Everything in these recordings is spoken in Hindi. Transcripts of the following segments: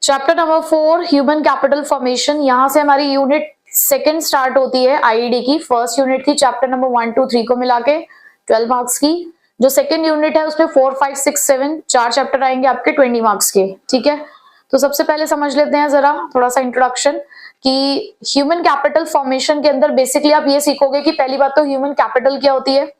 Chapter number 4 human capital formation. यहां से हमारी यूनिट सेकंड स्टार्ट होती है आईईडी की। फर्स्ट यूनिट थी चैप्टर नंबर 1, 2, 3 को मिला के 12 मार्क्स की। जो सेकंड यूनिट है उसमें 4, 5, 6, 7 चार चैप्टर आएंगे आपके 20 मार्क्स के। ठीक है, तो सबसे पहले समझ लेते हैं जरा थोड़ा सा इंट्रोडक्शन कि ह्यूमन कैपिटल फॉर्मेशन के अंदर बेसिकली आप ये सीखोगे कि पहली बात तो ह्यूमन कैपिटल क्या होती है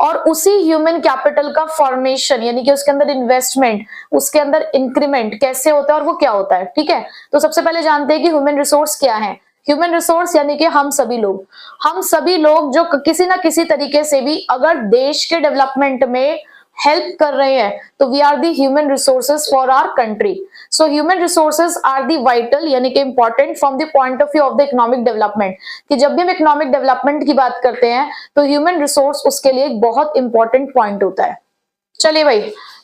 और उसी ह्यूमन कैपिटल का फॉर्मेशन यानी कि उसके अंदर इन्वेस्टमेंट, उसके अंदर इंक्रीमेंट कैसे होता है और वो क्या होता है। ठीक है, तो सबसे पहले जानते हैं कि ह्यूमन रिसोर्स क्या है। ह्यूमन रिसोर्स यानी कि हम सभी लोग जो किसी ना किसी तरीके से भी अगर देश के डेवलपमेंट में हेल्प कर रहे हैं तो we are the human resources for our country. So human resources are the vital यानी कि important from the point of view of the economic development, कि जब भी हम इकोनॉमिक डेवलपमेंट की बात करते हैं तो ह्यूमन रिसोर्स उसके लिए एक बहुत इंपॉर्टेंट पॉइंट होता है। चलिए भाई,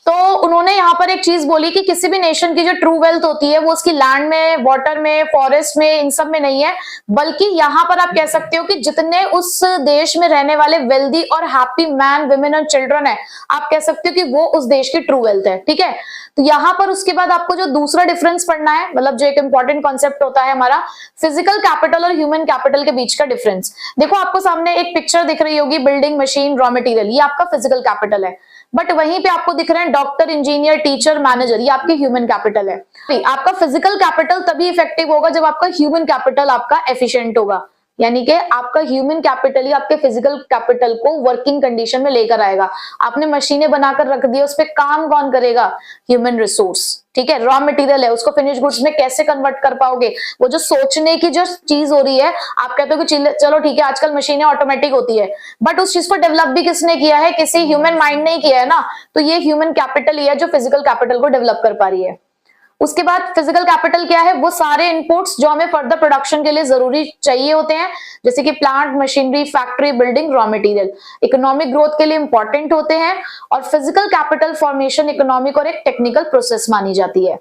तो उन्होंने यहाँ पर एक चीज बोली कि किसी भी नेशन की जो ट्रू वेल्थ होती है वो उसकी लैंड में, वाटर में, फॉरेस्ट में, इन सब में नहीं है, बल्कि यहाँ पर आप कह सकते हो कि जितने उस देश में रहने वाले वेल्दी और हैप्पी मैन, वुमेन और चिल्ड्रन है, आप कह सकते हो कि वो उस देश की ट्रू वेल्थ है। ठीक है, तो यहाँ पर उसके बाद आपको जो दूसरा डिफरेंस पढ़ना है, मतलब जो एक इंपॉर्टेंट कॉन्सेप्ट होता है हमारा फिजिकल कैपिटल और ह्यूमन कैपिटल के बीच का डिफरेंस। देखो आपको सामने एक पिक्चर दिख रही होगी, बिल्डिंग, मशीन, रॉ मटेरियल, ये आपका फिजिकल कैपिटल है। बट वहीं पे आपको दिख रहे हैं डॉक्टर, इंजीनियर, टीचर, मैनेजर, ये आपकी ह्यूमन कैपिटल है। आपका फिजिकल कैपिटल तभी इफेक्टिव होगा जब आपका ह्यूमन कैपिटल आपका एफिशिएंट होगा, यानी कि आपका ह्यूमन कैपिटल ही आपके फिजिकल कैपिटल को वर्किंग कंडीशन में लेकर आएगा। आपने मशीनें बनाकर रख दी, उस पर काम कौन करेगा? Human resource. ठीक है, रॉ मटेरियल है, उसको फिनिश गुड्स में कैसे कन्वर्ट कर पाओगे? वो जो सोचने की जो चीज हो रही है, आप कहते हो कि चलो ठीक है आजकल मशीनें ऑटोमेटिक होती है, बट उस चीज को डेवलप भी किसने किया है? किसी ह्यूमन माइंड ने किया है ना। तो ये ह्यूमन कैपिटल ही है जो फिजिकल कैपिटल को डेवलप कर पा रही है। उसके बाद फिजिकल कैपिटल क्या है? वो सारे इनपुट्स जो हमें फर्दर प्रोडक्शन के लिए जरूरी चाहिए होते हैं, जैसे कि plant, machinery, factory, building, raw material, economic growth के लिए इंपॉर्टेंट होते हैं। और फिजिकल कैपिटल फॉर्मेशन इकोनॉमिक और एक टेक्निकल प्रोसेस मानी जाती है।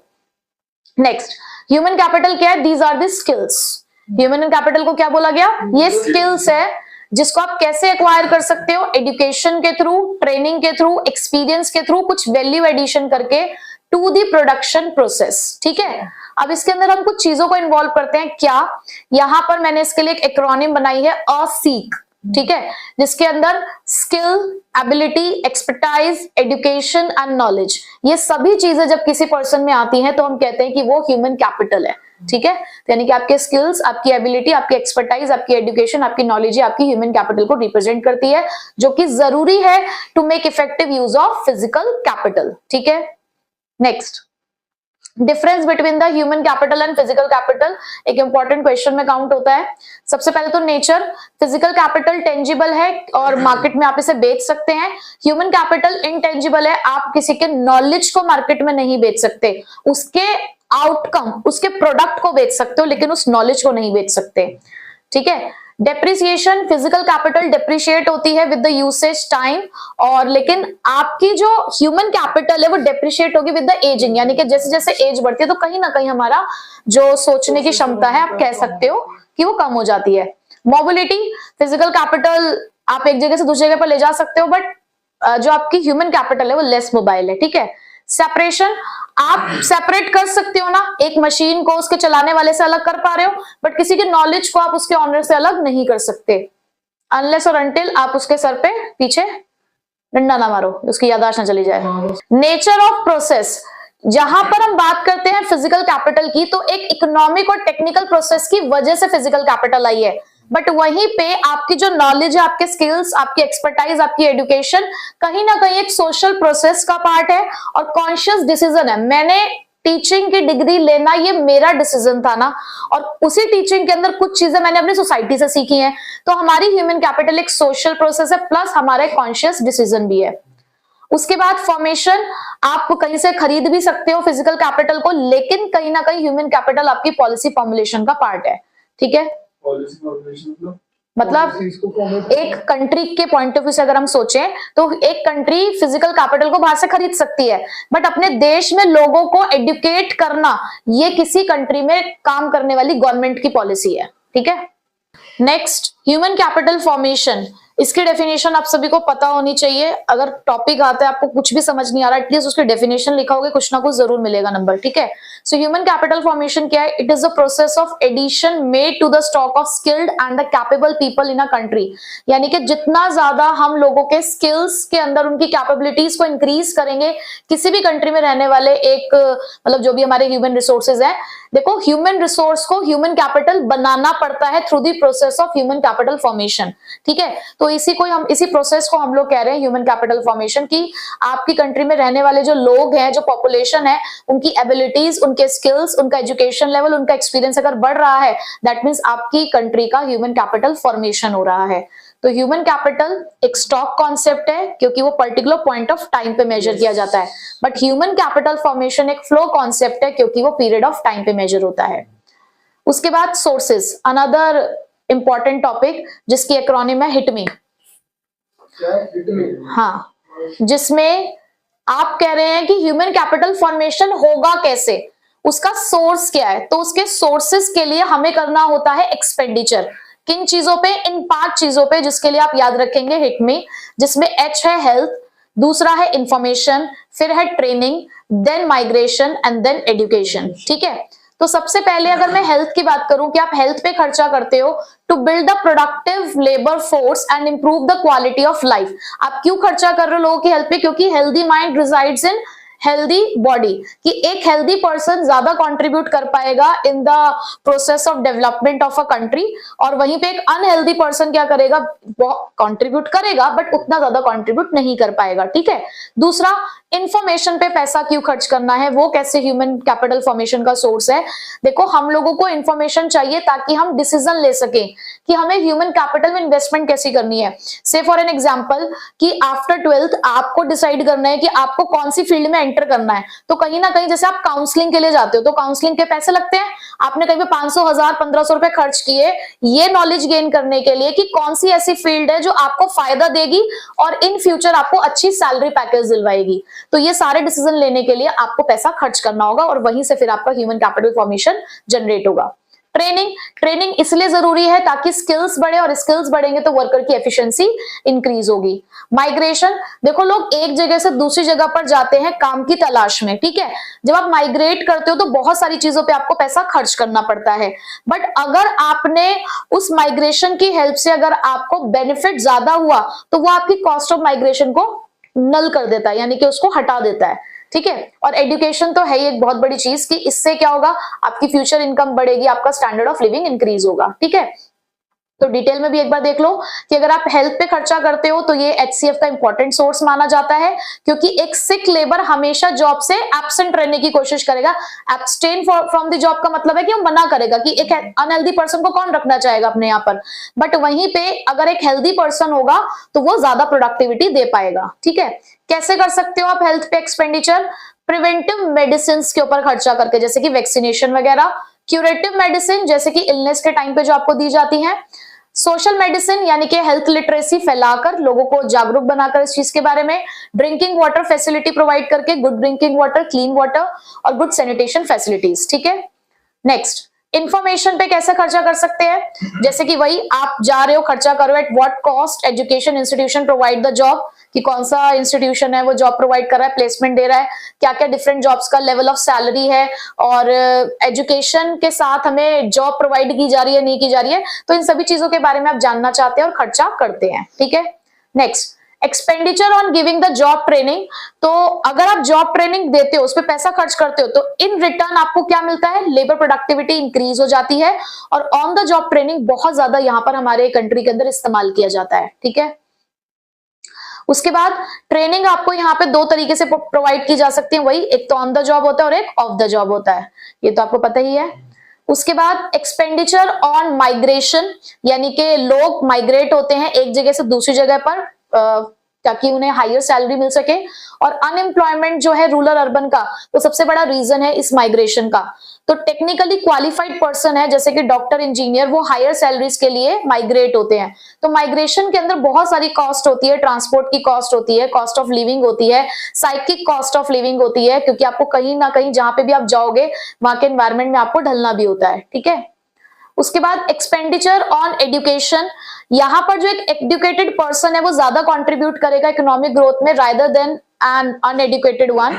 नेक्स्ट, ह्यूमन कैपिटल क्या है? These are the skills. Human capital को क्या बोला गया? ये स्किल्स है जिसको आप कैसे एक्वायर कर सकते हो? एजुकेशन के थ्रू, ट्रेनिंग के थ्रू, एक्सपीरियंस के थ्रू, कुछ वैल्यू एडिशन करके टू दी प्रोडक्शन प्रोसेस। ठीक है, अब इसके अंदर हम कुछ चीजों को इन्वॉल्व करते हैं। क्या? यहां पर मैंने इसके लिए एक एक्रोनिम बनाई है, असीक। ठीक है, जिसके अंदर skill, ability, expertise, education and knowledge, ये सभी चीजें जब किसी पर्सन में आती हैं तो हम कहते हैं कि वो ह्यूमन कैपिटल है। ठीक है, यानी कि आपके स्किल्स, आपकी एबिलिटी, आपकी एक्सपर्टाइज, आपकी एजुकेशन, आपकी नॉलेज आपकी ह्यूमन कैपिटल को रिप्रेजेंट करती है, जो कि जरूरी है to make effective use of physical capital. ठीक है, next, difference between the human capital and physical capital एक इंपॉर्टेंट क्वेश्चन में काउंट होता है। सबसे पहले तो नेचर, फिजिकल कैपिटल टेंजिबल है और मार्केट में आप इसे बेच सकते हैं। ह्यूमन कैपिटल इनटेंजिबल है, आप किसी के नॉलेज को मार्केट में नहीं बेच सकते, उसके आउटकम, उसके प्रोडक्ट को बेच सकते हो लेकिन उस नॉलेज को नहीं बेच सकते। ठीक है, डेप्रिसिएशन, फिजिकल कैपिटल डेप्रिशिएट होती है विद द यूसेज टाइम, और लेकिन आपकी जो ह्यूमन कैपिटल है वो डेप्रिशिएट होगी विद द एजिंग, यानी कि जैसे जैसे एज बढ़ती है तो कहीं ना कहीं हमारा जो सोचने की क्षमता है आप कह सकते हो कि वो कम हो जाती है। मोबिलिटी, फिजिकल कैपिटल आप एक जगह से दूसरी जगह पर ले जा सकते हो, बट जो आपकी ह्यूमन कैपिटल है वो लेस मोबाइल है। ठीक है, सेपरेशन, आप सेपरेट कर सकते हो ना, एक मशीन को उसके चलाने वाले से अलग कर पा रहे हो, बट किसी के नॉलेज को आप उसके ऑनर से अलग नहीं कर सकते, अनलेस और अनटिल आप उसके सर पे पीछे डंडा ना मारो, उसकी याददाश्त ना चली जाए। नेचर ऑफ प्रोसेस, जहां पर हम बात करते हैं फिजिकल कैपिटल की तो एक इकोनॉमिक और टेक्निकल प्रोसेस की वजह से फिजिकल कैपिटल आई है, बट वहीं पे आपकी जो नॉलेज है, आपके स्किल्स, आपकी एक्सपर्टाइज, आपकी एजुकेशन कहीं ना कहीं एक सोशल प्रोसेस का पार्ट है और कॉन्शियस डिसीजन है। मैंने टीचिंग की डिग्री लेना ये मेरा डिसीजन था ना, और उसी टीचिंग के अंदर कुछ चीजें मैंने अपनी सोसाइटी से सीखी हैं, तो हमारी ह्यूमन कैपिटल एक सोशल प्रोसेस है प्लस हमारा एक कॉन्शियस डिसीजन भी है। उसके बाद फॉर्मेशन, आप कहीं से खरीद भी सकते हो फिजिकल कैपिटल को, लेकिन कहीं ना कहीं ह्यूमन कैपिटल आपकी पॉलिसी फॉर्मुलेशन का पार्ट है। ठीक है, मतलब एक कंट्री के पॉइंट ऑफ व्यू से अगर हम सोचें तो एक कंट्री फिजिकल कैपिटल को बाहर से खरीद सकती है, बट अपने देश में लोगों को एडुकेट करना ये किसी कंट्री में काम करने वाली गवर्नमेंट की पॉलिसी है। ठीक है, नेक्स्ट, ह्यूमन कैपिटल फॉर्मेशन इसकी डेफिनेशन आप सभी को पता होनी चाहिए। अगर टॉपिक आता है आपको कुछ भी समझ नहीं आ रहा, एटलीस्ट उसकी डेफिनेशन लिखा कुछ ना कुछ जरूर मिलेगा नंबर, ठीक है। सो ह्यूमन कैपिटल फॉर्मेशन क्या है? It is the process of addition made to the stock of skilled and the capable people in a country. यानी कि जितना ज्यादा हम लोगों के स्किल्स के अंदर उनकी कैपेबिलिटीज को इंक्रीज करेंगे, किसी भी कंट्री में रहने वाले एक मतलब जो भी हमारे ह्यूमन रिसोर्सेज है, देखो ह्यूमन रिसोर्स को ह्यूमन कैपिटल बनाना पड़ता है through the process of human capital formation, ठीक है। तो इसी प्रोसेस को हम लोग कह रहे हैं ह्यूमन कैपिटल फॉर्मेशन की। आपकी कंट्री में रहने वाले जो लोग हैं, जो पॉपुलेशन है, उनकी एबिलिटीज, उनके स्किल्स, उनका एजुकेशन लेवल, उनका एक्सपीरियंस अगर बढ़ रहा है, दैट मीन्स आपकी कंट्री का ह्यूमन कैपिटल फॉर्मेशन हो रहा है। तो ह्यूमन कैपिटल एक स्टॉक कॉन्सेप्ट है क्योंकि वो पर्टिकुलर पॉइंट ऑफ टाइम पे मेजर किया जाता है, बट ह्यूमन कैपिटल फॉर्मेशन एक फ्लो कॉन्सेप्ट है क्योंकि वो पीरियड ऑफ टाइम पे मेजर होता है। उसके बाद सोर्सेस, अनदर इंपॉर्टेंट टॉपिक जिसकी एक्रोनिम है हिटमी। हाँ, जिसमें आप कह रहे हैं कि ह्यूमन कैपिटल फॉर्मेशन होगा कैसे, उसका सोर्स क्या है। तो उसके सोर्सेस के लिए हमें करना होता है एक्सपेंडिचर। किन चीजों पे? इन 5 चीजों पे, जिसके लिए आप याद रखेंगे हिटमी, जिसमें H है हेल्थ, दूसरा है इंफॉर्मेशन, फिर है training, then migration and then education, ठीक है। तो सबसे पहले अगर मैं हेल्थ की बात करूं कि आप हेल्थ पे खर्चा करते हो to build the productive labour force and improve the quality of life. आप क्यों खर्चा कर रहे हो लोगों की हेल्थ पे? क्योंकि हेल्दी माइंड रिजाइड्स इन हेल्दी बॉडी, कि एक हेल्दी पर्सन ज्यादा कंट्रीब्यूट कर पाएगा in the process of development of a country, और वहीं पे एक अनहेल्दी पर्सन क्या करेगा? कंट्रीब्यूट करेगा बट उतना ज्यादा कंट्रीब्यूट नहीं कर पाएगा, ठीक है। दूसरा, इंफॉर्मेशन पे पैसा क्यों खर्च करना है, वो कैसे ह्यूमन कैपिटल फॉर्मेशन का सोर्स है। देखो, हम लोगों को इंफॉर्मेशन चाहिए ताकि हम डिसीजन ले सके कि हमें ह्यूमन कैपिटल में इन्वेस्टमेंट कैसी करनी है। से फॉर एन एग्जांपल कि आफ्टर 12th आपको डिसाइड करना है कि आपको कौन सी फील्ड में एंटर करना है। तो कहीं ना कहीं जैसे आप काउंसलिंग के लिए जाते हो तो काउंसलिंग के पैसे लगते हैं, आपने कहीं पे 500, 1000, 1500 रुपए खर्च किए ये नॉलेज गेन करने के लिए कि कौन सी ऐसी फील्ड है जो आपको फायदा देगी और इन फ्यूचर आपको अच्छी सैलरी पैकेज दिलवाएगी। तो ये सारे डिसीजन लेने के लिए आपको पैसा खर्च करना होगा और वहीं से फिर आपका ह्यूमन कैपिटल फॉर्मेशन जनरेट होगा। ट्रेनिंग इसलिए जरूरी है ताकि स्किल्स बढ़े, और स्किल्स बढ़ेंगे तो वर्कर की एफिशिएंसी इंक्रीज होगी। माइग्रेशन, देखो लोग एक जगह से दूसरी जगह पर जाते हैं काम की तलाश में, ठीक है। जब आप माइग्रेट करते हो तो बहुत सारी चीजों पे आपको पैसा खर्च करना पड़ता है, बट अगर आपने उस माइग्रेशन की हेल्प से अगर आपको बेनिफिट ज्यादा हुआ तो वो आपकी कॉस्ट ऑफ माइग्रेशन को नल कर देता है, यानी कि उसको हटा देता है, ठीक है। और एजुकेशन तो है ही एक बहुत बड़ी चीज कि इससे क्या होगा, आपकी फ्यूचर इनकम बढ़ेगी, आपका स्टैंडर्ड ऑफ लिविंग इंक्रीज होगा, ठीक है। तो डिटेल में भी एक बार देख लो कि अगर आप हेल्थ पे खर्चा करते हो तो ये HCF का इंपॉर्टेंट सोर्स माना जाता है, क्योंकि एक सिक लेबर हमेशा जॉब से एब्सेंट रहने की कोशिश करेगा। एब्सटेन फ्रॉम द जॉब का मतलब है कि वो मना करेगा, कि एक अनहेल्दी पर्सन को कौन रखना चाहेगा अपने यहाँ पर। बट वहीं पे अगर एक हेल्दी पर्सन होगा तो वो ज्यादा प्रोडक्टिविटी दे पाएगा, ठीक है। कैसे कर सकते हो आप हेल्थ पे एक्सपेंडिचर? प्रिवेंटिव मेडिसिन के ऊपर खर्चा करके, जैसे कि वैक्सीनेशन वगैरह। क्यूरेटिव मेडिसिन, जैसे कि इलनेस के टाइम पे जो आपको दी जाती है। सोशल मेडिसिन, यानी कि हेल्थ लिटरेसी फैलाकर लोगों को जागरूक बनाकर इस चीज के बारे में। ड्रिंकिंग वाटर फैसिलिटी प्रोवाइड करके, good drinking water, clean water और गुड सैनिटेशन फैसिलिटीज, ठीक है। नेक्स्ट, इंफॉर्मेशन पे कैसे खर्चा कर सकते हैं? जैसे कि वही आप जा रहे हो, खर्चा करो, at what cost education institution provide the job, कि कौन सा इंस्टीट्यूशन है वो जॉब प्रोवाइड कर रहा है, प्लेसमेंट दे रहा है, क्या क्या डिफरेंट जॉब्स का लेवल ऑफ सैलरी है, और एजुकेशन के साथ हमें जॉब प्रोवाइड की जा रही है नहीं की जा रही है। तो इन सभी चीजों के बारे में आप जानना चाहते हैं और खर्चा करते हैं, ठीक है। Next, expenditure on giving the job training. तो अगर आप जॉब ट्रेनिंग देते हो, उस पर पैसा खर्च करते हो, तो इन रिटर्न आपको क्या मिलता है? लेबर प्रोडक्टिविटी इंक्रीज हो जाती है, और ऑन द जॉब ट्रेनिंग बहुत ज्यादा यहाँ पर हमारे कंट्री के अंदर इस्तेमाल किया जाता है, ठीक है। उसके बाद ट्रेनिंग आपको यहाँ पे 2 तरीके से प्रोवाइड की जा सकती है, वही एक तो ऑन द जॉब होता है और एक ऑफ द जॉब होता है, ये तो आपको पता ही है। उसके बाद एक्सपेंडिचर ऑन माइग्रेशन, यानी कि लोग माइग्रेट होते हैं एक जगह से दूसरी जगह पर ताकि उन्हें हायर सैलरी मिल सके। और अनएम्प्लॉयमेंट जो है रूरल अर्बन का, तो सबसे बड़ा रीजन है इस माइग्रेशन का। तो टेक्निकली क्वालिफाइड पर्सन है जैसे कि डॉक्टर, इंजीनियर, वो हायर सैलरीज के लिए माइग्रेट होते हैं। तो माइग्रेशन के अंदर बहुत सारी कॉस्ट होती है, ट्रांसपोर्ट की कॉस्ट होती है, कॉस्ट ऑफ लिविंग होती है, साइकिक कॉस्ट ऑफ लिविंग होती है, क्योंकि आपको कहीं ना कहीं जहां पे भी आप जाओगे वहां के एनवायरमेंट में आपको ढलना भी होता है, ठीक है। उसके बाद एक्सपेंडिचर ऑन एजुकेशन, यहाँ पर जो एक एजुकेटेड पर्सन है वो ज्यादा कंट्रीब्यूट करेगा इकोनॉमिक ग्रोथ में rather than an uneducated one,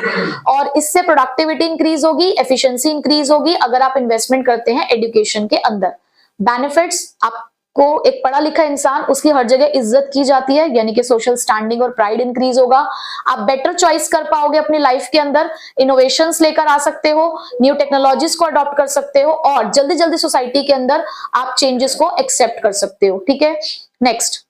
और इससे प्रोडक्टिविटी इंक्रीज होगी, एफिशिएंसी इंक्रीज होगी अगर आप इन्वेस्टमेंट करते हैं एजुकेशन के अंदर। बेनिफिट्स, आपको एक पढ़ा लिखा इंसान, उसकी हर जगह इज्जत की जाती है, यानी कि सोशल स्टैंडिंग और प्राइड इंक्रीज होगा। आप बेटर चॉइस कर पाओगे अपनी लाइफ के अंदर, इनोवेशंस लेकर आ सकते हो, न्यू टेक्नोलॉजीज को अडॉप्ट कर सकते हो और जल्दी जल्दी सोसाइटी के अंदर आप चेंजेस को एक्सेप्ट कर सकते हो। ठीक है, नेक्स्ट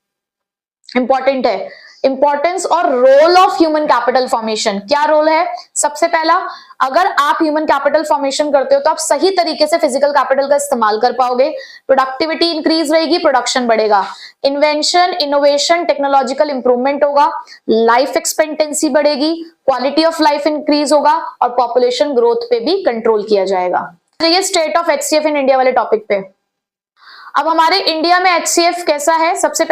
इंपॉर्टेंट है इंपॉर्टेंस और role of human capital formation. क्या रोल है? सबसे पहला, अगर आप ह्यूमन कैपिटल फॉर्मेशन करते हो तो आप सही तरीके से फिजिकल कैपिटल का इस्तेमाल कर पाओगे, प्रोडक्टिविटी इंक्रीज रहेगी, प्रोडक्शन बढ़ेगा, इन्वेंशन, इनोवेशन, टेक्नोलॉजिकल इंप्रूवमेंट होगा, लाइफ एक्सपेक्टेंसी बढ़ेगी, क्वालिटी ऑफ लाइफ इंक्रीज होगा और पॉपुलेशन ग्रोथ पे भी कंट्रोल किया जाएगा। ये state of HCF in India वाले टॉपिक पे। अब हमारे इंडिया में एचसीएफ कैसा है? सबसे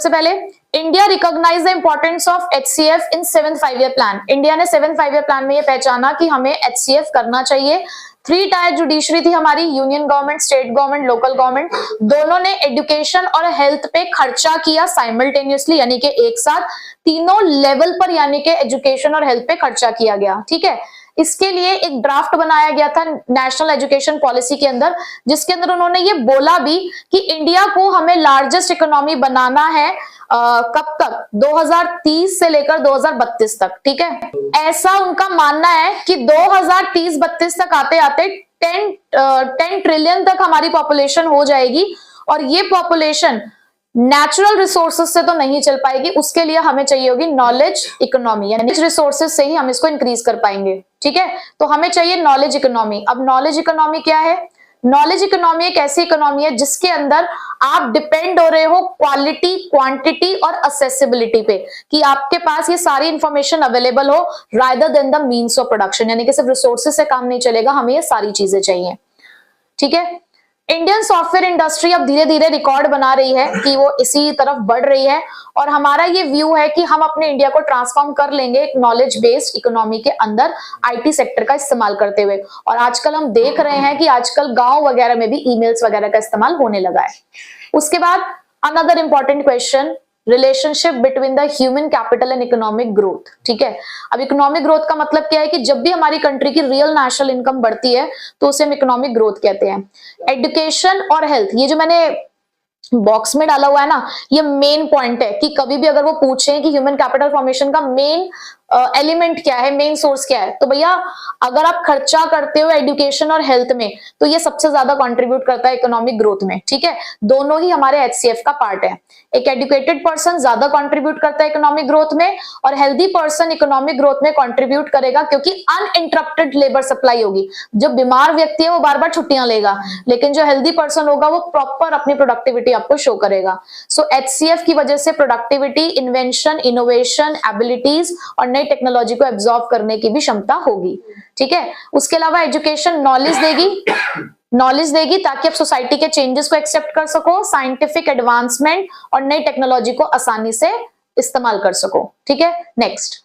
पहले India recognise the importance of HCF in 7th 5-year plan. India ने 7th 5-year प्लान में ये पहचाना कि हमें एचसीएफ करना चाहिए। 3 टायर जुडिशरी थी हमारी, union government, state government, local government, दोनों ने एजुकेशन और हेल्थ पे खर्चा किया साइमल्टेनियसली, यानी कि एक साथ तीनों लेवल पर, यानी कि एजुकेशन और हेल्थ पे खर्चा किया गया। ठीक है, इसके लिए एक ड्राफ्ट बनाया गया था नेशनल एजुकेशन पॉलिसी के अंदर, जिसके अंदर उन्होंने ये बोला भी कि इंडिया को हमें लार्जेस्ट इकोनॉमी बनाना है कब तक? 2030 से लेकर 2032 तक। ठीक है, ऐसा उनका मानना है कि 2030-32 तक आते आते 10 ट्रिलियन तक हमारी पॉपुलेशन हो जाएगी, और ये पॉपुलेशन नेचुरल रिसोर्सेज से तो नहीं चल पाएगी, उसके लिए हमें चाहिए होगी नॉलेज इकोनॉमी, यानी रिसोर्सेज से ही हम इसको इंक्रीज कर पाएंगे। ठीक है, तो हमें चाहिए नॉलेज इकोनॉमी। अब नॉलेज इकोनॉमी क्या है? नॉलेज इकोनॉमी एक ऐसी इकोनॉमी है जिसके अंदर आप डिपेंड हो रहे हो क्वालिटी, क्वांटिटी और असेसिबिलिटी पे, कि आपके पास ये सारी इंफॉर्मेशन अवेलेबल हो rather than the means of production, यानी कि सिर्फ रिसोर्सेज से काम नहीं चलेगा, हमें ये सारी चीजें चाहिए। ठीक है, इंडियन सॉफ्टवेयर इंडस्ट्री अब धीरे धीरे रिकॉर्ड बना रही है कि वो इसी तरफ बढ़ रही है, और हमारा ये व्यू है कि हम अपने इंडिया को ट्रांसफॉर्म कर लेंगे एक नॉलेज बेस्ड इकोनॉमी के अंदर आईटी सेक्टर का इस्तेमाल करते हुए। और आजकल हम देख रहे हैं कि आजकल गांव वगैरह में भी ईमेल्स वगैरह का इस्तेमाल होने लगा है। उसके बाद another important question, relationship between the human capital and economic growth. ठीक है, अब इकोनॉमिक ग्रोथ का मतलब क्या है कि जब भी हमारी कंट्री की रियल नेशनल इनकम बढ़ती है तो उसे हम इकोनॉमिक ग्रोथ कहते हैं। एजुकेशन और हेल्थ, ये जो मैंने बॉक्स में डाला हुआ है ना, ये मेन पॉइंट है कि कभी भी अगर वो पूछें कि ह्यूमन कैपिटल फॉर्मेशन का मेन एलिमेंट क्या है, मेन सोर्स क्या है, तो भैया अगर आप खर्चा करते हो एजुकेशन और हेल्थ में तो ये सबसे ज्यादा कंट्रीब्यूट करता है इकोनॉमिक ग्रोथ में। ठीक है, दोनों ही हमारे एचसीएफ का पार्ट है। एक एजुकेटेड पर्सन ज्यादा कंट्रीब्यूट करता है इकोनॉमिक ग्रोथ में, और हेल्दी पर्सन इकोनॉमिक ग्रोथ में कंट्रीब्यूट करेगा, क्योंकि अनइंटरप्टेड लेबर सप्लाई होगी। जो बीमार व्यक्ति है वो बार बार छुट्टियां लेगा, लेकिन जो हेल्दी पर्सन होगा वो प्रॉपर अपनी प्रोडक्टिविटी आपको शो करेगा। सो एचसीएफ की वजह से प्रोडक्टिविटी, इन्वेंशन, इनोवेशन, एबिलिटीज और नई टेक्नोलॉजी को एब्जॉर्ब करने की भी क्षमता होगी। ठीक है, उसके अलावा एजुकेशन नॉलेज देगी ताकि आप सोसाइटी के चेंजेस को एक्सेप्ट कर सको, साइंटिफिक एडवांसमेंट और नई टेक्नोलॉजी को आसानी से इस्तेमाल कर सको। ठीक है, next,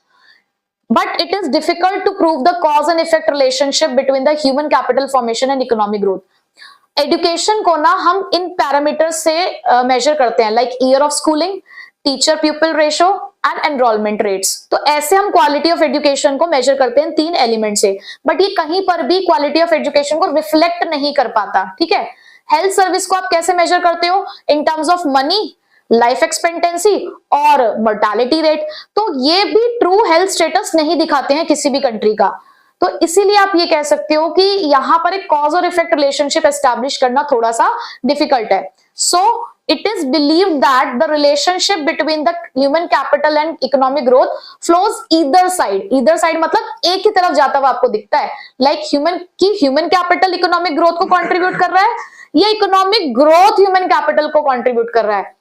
but it is difficult to prove the cause and effect relationship between the human capital formation and economic growth. Education को ना हम इन पैरामीटर्स से मेजर करते हैं, like year of schooling, teacher people ratio and enrolment rates. तो ऐसे हम क्वालिटी ऑफ एजुकेशन को मेजर करते हैं 3 एलिमेंट से, बट ये कहीं पर भी क्वालिटी ऑफ एजुकेशन को रिफ्लेक्ट नहीं कर पाता। ठीक है, हेल्थ सर्विस को आप कैसे मेजर करते हो? In terms of money, life expectancy और मोर्टालिटी रेट। तो ये भी ट्रू हेल्थ स्टेटस नहीं दिखाते हैं किसी भी कंट्री का। तो इसीलिए आप ये कह सकते हो कि यहां पर एक कॉज और इफेक्ट रिलेशनशिप एस्टैब्लिश करना थोड़ा सा डिफिकल्ट है। सो it is believed that the relationship between the human capital and economic growth flows either side. Either side मतलब एक ही तरफ जाता हुआ आपको दिखता है, like human capital economic growth को contribute कर रहा है या economic growth human capital को contribute कर रहा है,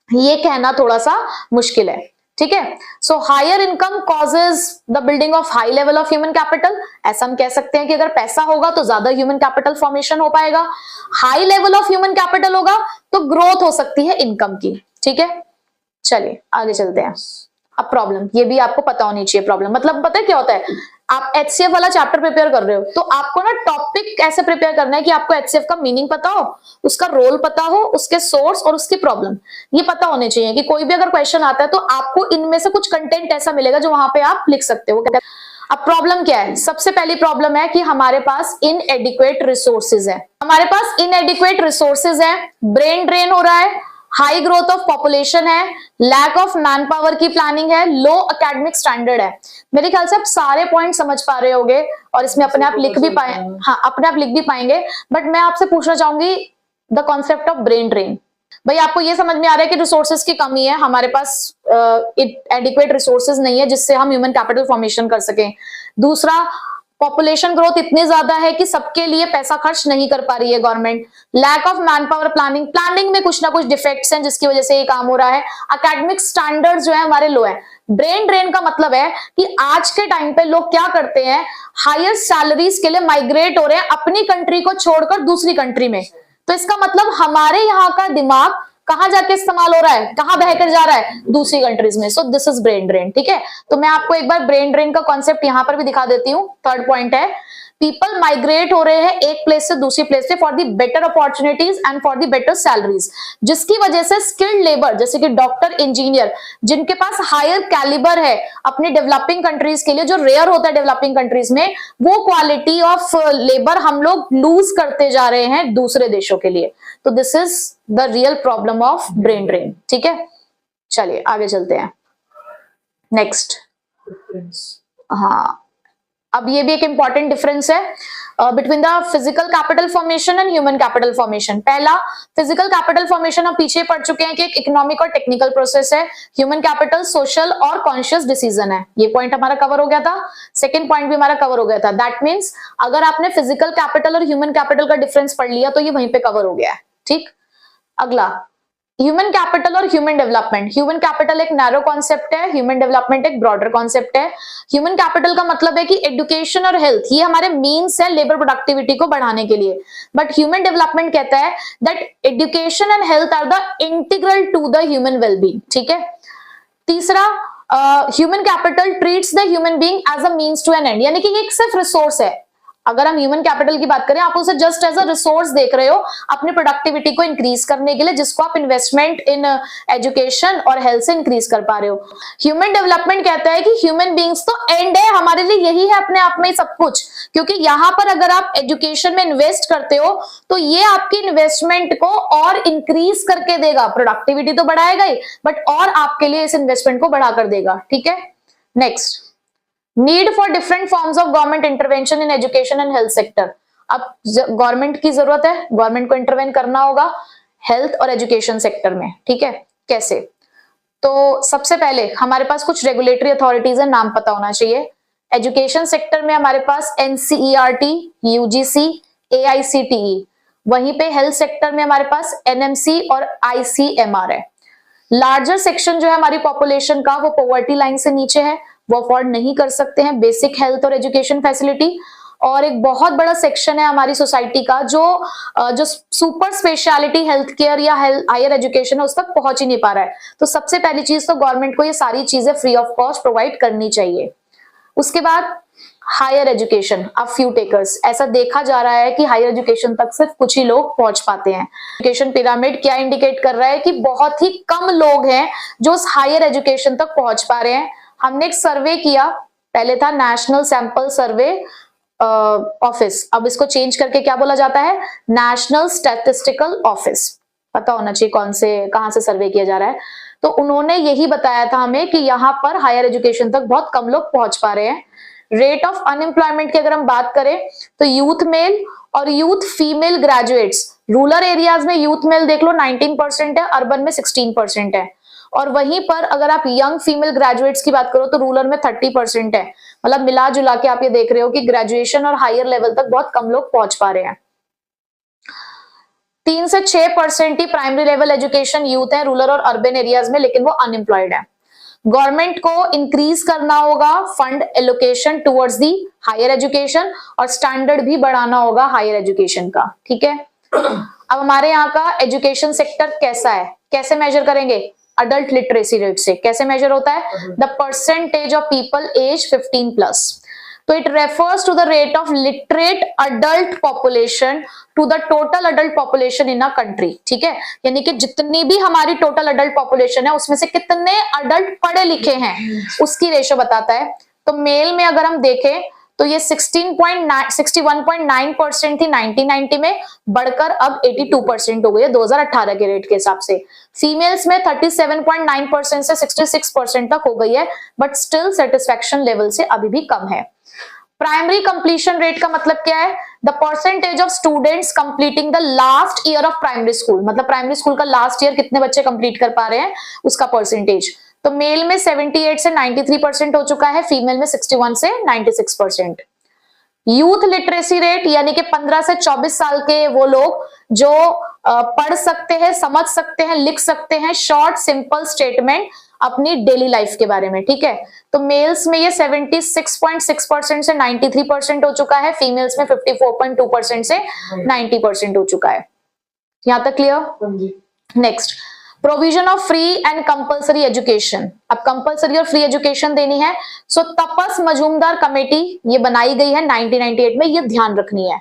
ये कहना थोड़ा सा मुश्किल है। ठीक है, so higher income causes the building of high level of human capital. ऐसा हम कह सकते हैं कि अगर पैसा होगा तो ज्यादा ह्यूमन कैपिटल फॉर्मेशन हो पाएगा, high level of human capital होगा तो ग्रोथ हो सकती है इनकम की। ठीक है, चलिए आगे चलते हैं। अब प्रॉब्लम, ये भी आपको पता होनी चाहिए। प्रॉब्लम मतलब पता है क्या होता है? आप HCF वाला चैप्टर प्रिपेयर कर रहे हो तो आपको ना टॉपिक ऐसे प्रिपेयर करना है कि आपको HCF का मीनिंग पता हो, उसका रोल पता हो, उसके सोर्स और उसकी प्रॉब्लम ये पता होने चाहिए कि कोई भी अगर क्वेश्चन आता है तो आपको इनमें से कुछ कंटेंट ऐसा मिलेगा जो वहां पे आप लिख सकते हो। अब प्रॉब्लम क्या है? सबसे पहली प्रॉब्लम है कि हमारे पास इनएडिक्वेट रिसोर्सेज है, हमारे पास इनएडिक्वेट रिसोर्सेज है, ब्रेन ड्रेन हो रहा है, हाई ग्रोथ ऑफ पॉपुलेशन है, लैक ऑफ मैन पावर की प्लानिंग है, लो एकेडमिक स्टैंडर्ड है। मेरे ख्याल से आप सारे पॉइंट समझ पा रहे होगे और इसमें अपने आप लिख भी पाए, हाँ अपने आप लिख भी पाएंगे। बट मैं आपसे पूछना चाहूंगी the concept of brain drain. भाई आपको ये समझ में आ रहा है कि रिसोर्सेज की कमी है, हमारे पास एडिक्वेट रिसोर्सेज नहीं है जिससे हम ह्यूमन कैपिटल फॉर्मेशन कर सकें। दूसरा, पॉपुलेशन ग्रोथ इतनी ज्यादा है कि सबके लिए पैसा खर्च नहीं कर पा रही है government. Lack of manpower planning, planning में कुछ ना कुछ डिफेक्ट्स हैं जिसकी वजह से ये काम हो रहा है। एकेडमिक स्टैंडर्ड्स जो है हमारे लो है। ब्रेन ड्रेन का मतलब है कि आज के टाइम पे लोग क्या करते हैं, हायर सैलरीज के लिए माइग्रेट हो रहे हैं अपनी कंट्री को छोड़कर दूसरी कंट्री में। तो इसका मतलब हमारे यहाँ का दिमाग कहां जाके इस्तेमाल हो रहा है, कहां बहकर जा रहा है, दूसरी कंट्रीज में। So this is brain drain. ठीक है, तो मैं आपको एक बार ब्रेन ड्रेन का कॉन्सेप्ट यहां पर भी दिखा देती हूँ। थर्ड पॉइंट है, पीपल माइग्रेट हो रहे हैं एक प्लेस से दूसरी प्लेस से for the better opportunities and for the better salaries, जिसकी वजह से स्किल्ड लेबर जैसे कि डॉक्टर, इंजीनियर, जिनके पास हायर कैलिबर है अपनी डेवलपिंग कंट्रीज के लिए, जो रेयर होता है डेवलपिंग कंट्रीज में, वो क्वालिटी ऑफ लेबर हम लोग लूज करते जा रहे हैं दूसरे देशों के लिए। तो this is the real problem of brain drain. ठीक है, चलिए आगे चलते हैं। नेक्स्ट, हाँ अब ये भी एक इंपॉर्टेंट डिफरेंस है between the physical capital formation and human capital formation. पहला, फिजिकल कैपिटल फॉर्मेशन हम पीछे पढ़ चुके हैं कि एक इकोनॉमिक और टेक्निकल प्रोसेस है। ह्यूमन कैपिटल सोशल और कॉन्शियस डिसीजन है। ये पॉइंट हमारा कवर हो गया था। सेकंड पॉइंट भी हमारा कवर हो गया था। दैट मीन्स अगर आपने फिजिकल कैपिटल और ह्यूमन कैपिटल का डिफरेंस पढ़ लिया तो ये वहीं पे कवर हो गया है। ठीक, अगला, ह्यूमन कैपिटल और ह्यूमन डेवलपमेंट। ह्यूमन कैपिटल एक नैरो कॉन्सेप्ट है, ह्यूमन डेवलपमेंट एक ब्रॉडर कॉन्सेप्ट है। ह्यूमन कैपिटल का मतलब है कि एजुकेशन और हेल्थ ये हमारे मीन्स है लेबर प्रोडक्टिविटी को बढ़ाने के लिए, बट ह्यूमन डेवलपमेंट कहता है that education and health are the integral to the human wellbeing. ठीक है, तीसरा, human capital treats the human being as a means to an end, यानी कि एक सिर्फ रिसोर्स है। अगर हम ह्यूमन कैपिटल की बात करें, आप उसे जस्ट एज अ रिसोर्स देख रहे हो अपनी प्रोडक्टिविटी को इंक्रीज करने के लिए, जिसको आप इन्वेस्टमेंट इन एजुकेशन और हेल्थ से इंक्रीज कर पा रहे हो। ह्यूमन डेवलपमेंट कहता है कि ह्यूमन बीइंग्स तो एंड है, हमारे लिए यही है अपने आप में सब कुछ, क्योंकि यहाँ पर अगर आप एजुकेशन में इन्वेस्ट करते हो तो ये आपकी इन्वेस्टमेंट को और इंक्रीज करके देगा। प्रोडक्टिविटी तो बढ़ाएगा ही, बट और आपके लिए इस इन्वेस्टमेंट को बढ़ा कर देगा। ठीक है, next, need for different forms of government intervention in education and health sector. अब गवर्नमेंट की जरूरत है, गवर्नमेंट को इंटरवेन करना होगा हेल्थ और एजुकेशन सेक्टर में। ठीक है, कैसे? तो सबसे पहले हमारे पास कुछ रेगुलेटरी अथॉरिटीज है, नाम पता होना चाहिए। एजुकेशन सेक्टर में हमारे पास NCERT, UGC, AICTE, वहीं पे हेल्थ सेक्टर में हमारे पास NMC और ICMR है। लार्जर सेक्शन जो है हमारी पॉपुलेशन का, वो पॉवर्टी लाइन से नीचे है, वो अफोर्ड नहीं कर सकते हैं बेसिक हेल्थ और एजुकेशन फैसिलिटी। और एक बहुत बड़ा सेक्शन है हमारी सोसाइटी का जो सुपर स्पेशलिटी हेल्थ केयर या हायर एजुकेशन है उस तक पहुंच ही नहीं पा रहा है। तो सबसे पहली चीज तो गवर्नमेंट को ये सारी चीजें फ्री ऑफ कॉस्ट प्रोवाइड करनी चाहिए। उसके बाद हायर एजुकेशन, अब फ्यू टेकर्स, ऐसा देखा जा रहा है कि हायर एजुकेशन तक सिर्फ कुछ ही लोग पहुंच पाते हैं। एजुकेशन पिरामिड क्या इंडिकेट कर रहा है कि बहुत ही कम लोग हैं जो उस हायर एजुकेशन तक पहुंच पा रहे हैं। हमने एक सर्वे किया, पहले था नेशनल सैंपल सर्वे ऑफिस, अब इसको चेंज करके क्या बोला जाता है, नेशनल स्टैटिस्टिकल ऑफिस। पता होना चाहिए कहां से सर्वे किया जा रहा है। तो उन्होंने यही बताया था हमें कि यहाँ पर हायर एजुकेशन तक बहुत कम लोग पहुंच पा रहे हैं। रेट ऑफ अनएम्प्लॉयमेंट की अगर हम बात करें तो यूथ मेल और youth female graduates, rural areas में यूथ मेल देख लो 19% है, अर्बन में 16% है। और वहीं पर अगर आप यंग फीमेल ग्रेजुएट्स की बात करो तो रूरल में 30% है। मतलब मिला जुला के आप ये देख रहे हो कि ग्रेजुएशन और हायर लेवल तक बहुत कम लोग पहुंच पा रहे हैं। 3 से 6% ही प्राइमरी लेवल एजुकेशन यूथ है रूरल और अर्बन एरियाज में, लेकिन वो अनएम्प्लॉयड है। गवर्नमेंट को इंक्रीज करना होगा fund allocation towards the higher education और स्टैंडर्ड भी बढ़ाना होगा हायर एजुकेशन का। ठीक है, अब हमारे यहाँ का एजुकेशन सेक्टर कैसा है, कैसे मेजर करेंगे, अडल्ट लिटरेसी रेट से। कैसे मेजर होता है, the percentage of people age 15+। तो it refers to the rate of literate adult population to the total adult population in a country, ठीक है, यानी कि जितनी भी हमारी टोटल अडल्ट पॉपुलेशन है उसमें से कितने अडल्ट पढ़े लिखे हैं उसकी रेशो बताता है। तो मेल में अगर हम देखें तो ये 61.9% थी 1990 में, बढ़कर अब 82% हो गई है 2018 के रेट के हिसाब से। फीमेल्स में 37.9% से 66% तक हो गई है, बट स्टिल सेटिस्फैक्शन लेवल से अभी भी कम है। प्राइमरी कंप्लीशन रेट का मतलब क्या है? The percentage of students completing the last year of primary school, मतलब प्राइमरी स्कूल का लास्ट ईयर कितने बच्चे कंप्लीट कर पा रहे हैं उसका परसेंटेज। तो मेल में 78 से 93% हो चुका है, फीमेल में 61 से 96%। यूथ लिटरेसी रेट यानी कि 15 से 24 साल के वो लोग जो पढ़ सकते हैं, समझ सकते हैं, लिख सकते हैं शॉर्ट सिंपल स्टेटमेंट अपनी डेली लाइफ के बारे में, ठीक है। तो मेल्स में ये 76.6% से 93% हो चुका है, फीमेल्स में 54.2% से 90% हो चुका है। यहां तक clear? Next, provision of free and compulsory education. अब कंपलसरी और फ्री एजुकेशन देनी है, सो तपस मजूमदार कमेटी ये बनाई गई है 1998 में, ये ध्यान रखनी है,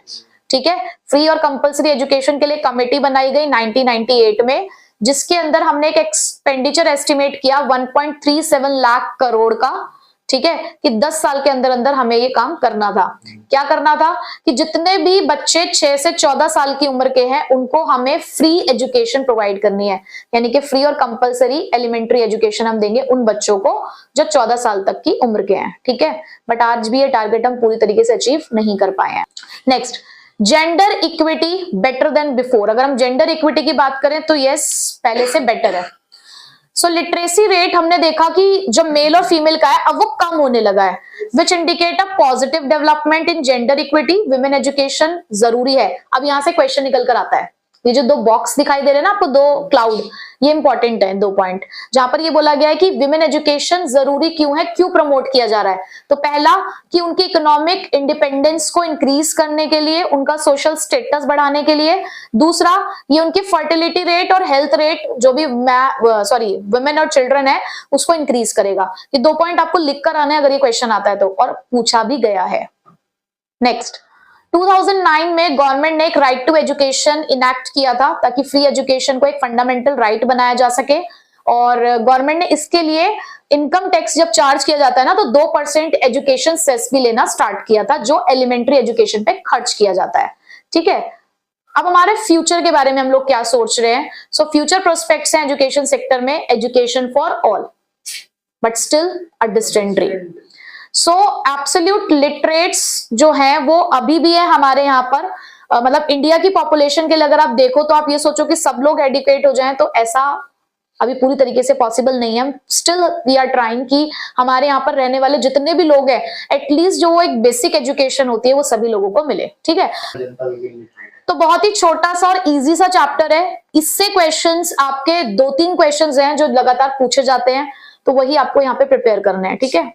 ठीक है। फ्री और कंपलसरी एजुकेशन के लिए कमेटी बनाई गई 1998 में, जिसके अंदर हमने एक एक्सपेंडिचर एस्टिमेट किया 1.37 लाख करोड़ का, ठीक है, कि 10 साल के अंदर अंदर हमें ये काम करना था। क्या करना था कि जितने भी बच्चे 6 से 14 साल की उम्र के हैं उनको हमें फ्री एजुकेशन प्रोवाइड करनी है, यानी कि फ्री और कंपलसरी एलिमेंट्री एजुकेशन हम देंगे उन बच्चों को जो 14 साल तक की उम्र के हैं, ठीक है। बट आज भी ये टारगेट हम पूरी तरीके से अचीव नहीं कर पाए हैं। Next, gender equity better than before. अगर हम जेंडर इक्विटी की बात करें तो यस, पहले से बेटर है। सो लिटरेसी रेट हमने देखा कि जो मेल और फीमेल का है अब वो कम होने लगा है, which indicate a positive development in gender equity. Women education जरूरी है। अब यहां से क्वेश्चन निकल कर आता है, ये जो दो बॉक्स दिखाई दे रहे हैं ना आपको, दो क्लाउड, ये इंपॉर्टेंट है, 2 पॉइंट जहां पर ये बोला गया है कि विमेन एजुकेशन जरूरी क्यों है, क्यों प्रमोट किया जा रहा है। तो पहला कि उनकी इकोनॉमिक इंडिपेंडेंस को इंक्रीज करने के लिए, उनका सोशल स्टेटस बढ़ाने के लिए। दूसरा, ये उनकी फर्टिलिटी रेट और हेल्थ रेट जो भी वुमेन और चिल्ड्रन है उसको इंक्रीज करेगा। ये 2 पॉइंट आपको लिख कर आने अगर ये क्वेश्चन आता है तो, और पूछा भी गया है। नेक्स्ट, 2009 में गवर्नमेंट ने एक राइट टू एजुकेशन इनैक्ट किया था ताकि फ्री एजुकेशन को एक फंडामेंटल राइट बनाया जा सके, और गवर्नमेंट ने इसके लिए इनकम टैक्स जब चार्ज किया जाता है ना तो 2% एजुकेशन सेस भी लेना स्टार्ट किया था जो एलिमेंट्री एजुकेशन पे खर्च किया जाता है, ठीक है। अब हमारे फ्यूचर के बारे में हम लोग क्या सोच रहे हैं? सो फ्यूचर प्रोस्पेक्ट्स हैं एजुकेशन सेक्टर में, education for all but still a distant dream. So absolute literates जो है वो अभी भी है हमारे यहाँ पर, मतलब इंडिया की पॉपुलेशन के लिए अगर आप देखो तो आप ये सोचो कि सब लोग एडुकेट हो जाएं, तो ऐसा अभी पूरी तरीके से पॉसिबल नहीं है। स्टिल वी आर ट्राइंग कि हमारे यहाँ पर रहने वाले जितने भी लोग हैं एटलीस्ट जो वो एक बेसिक एजुकेशन होती है वो सभी लोगों को मिले, ठीक है। तो बहुत ही छोटा सा और इजी सा चैप्टर है, इससे क्वेश्चंस आपके 2-3 क्वेश्चंस हैं जो लगातार पूछे जाते हैं, तो वही आपको यहाँ पे प्रिपेयर करना है, ठीक है।